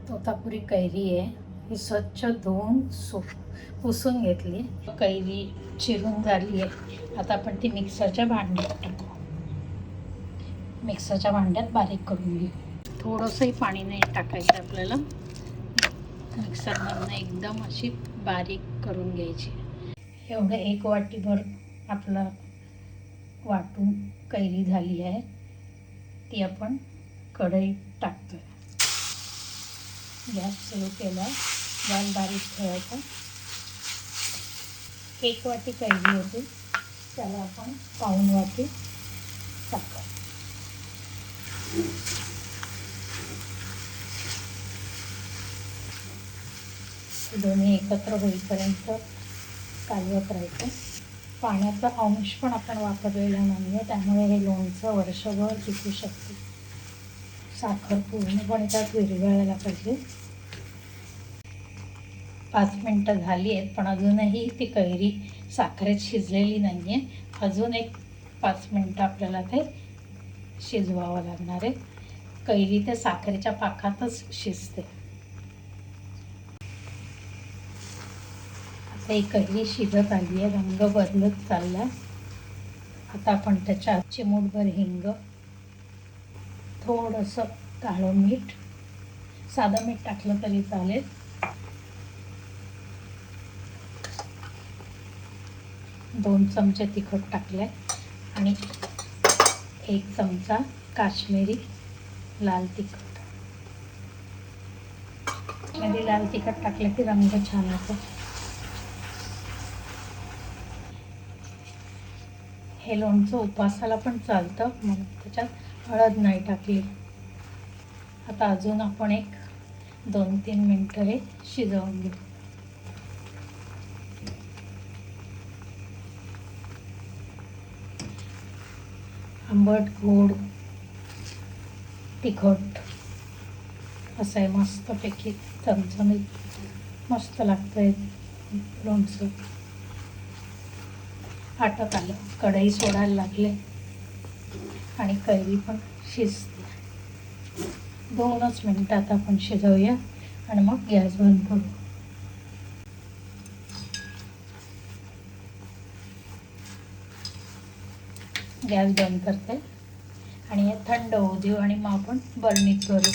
तोतापुरी कैरी आहे, ही स्वच्छ धुवून पुसून घेतली. कैरी चिरून झाली आहे. आता आपण ती मिक्सरच्या भांड्यात टाकू. मिक्सरच्या भांड्यात बारीक करून घेऊ. थोडंसंही पाणी नाही टाकायचं आपल्याला. मिक्सरमधनं एकदम अशी बारीक करून घ्यायची. एवढं 1 वाटीभर आपलं वाटून कैरी झाली आहे. ती आपण कढईत टाकतोय. गॅस सुरू केला, गॅस बारीक ठेवायचा. 1 वाटी कैरी होती, त्याला आपण पाऊण वाटी साखर. दोन्ही एकत्र होईपर्यंत कालवत राहायचं. पाण्याचा अंश पण आपण वापरलेला नाही आहे, त्यामुळे हे लोणचं वर्षभर टिकू शकते. साखर पूर्णपणे त्यात विरघळायला पाहिजे. 5 मिनटं झाली आहेत, पण अजूनही ती कैरी साखरेत शिजलेली नाही आहे. अजून एक 5 मिनटं आपल्याला ते शिजवावं लागणार आहे. कैरी त्या साखरेच्या पाकातच शिजते. आता ही कैरी शिजत आली आहे, रंग बदलत चालला. आता आपण त्याच्यात चिमूटभर हिंग, थोडंसं काळं मीठ, साधं मीठ टाकलं तरी चालेल, 2 चमचे तिखट टाकले आणि 1 चमचा काश्मीरी लाल तिखट. म्हणजे लाल तिखट टाकलं की रंग छान येतो. हे लोणचं उपवासाला पण चालतं, मग त्याच्यात हळद नाही टाकली. आता अजून आपण एक 2-3 मिनटं हे शिजवून घेऊ. आंबट, गोड, तिखट असं आहे, मस्तपैकी चमचमीत मस्त लागतंय लोणचं. आटत आलं, कढई सोडायला लागले आणि कैरी पण शिजते. 2च मिनिटात आपण शिजवूया आणि मग गॅस बंद करू. गॅस बंद करते आणि हे थंड होऊ देऊ आणि मग आपण बरणीत करू.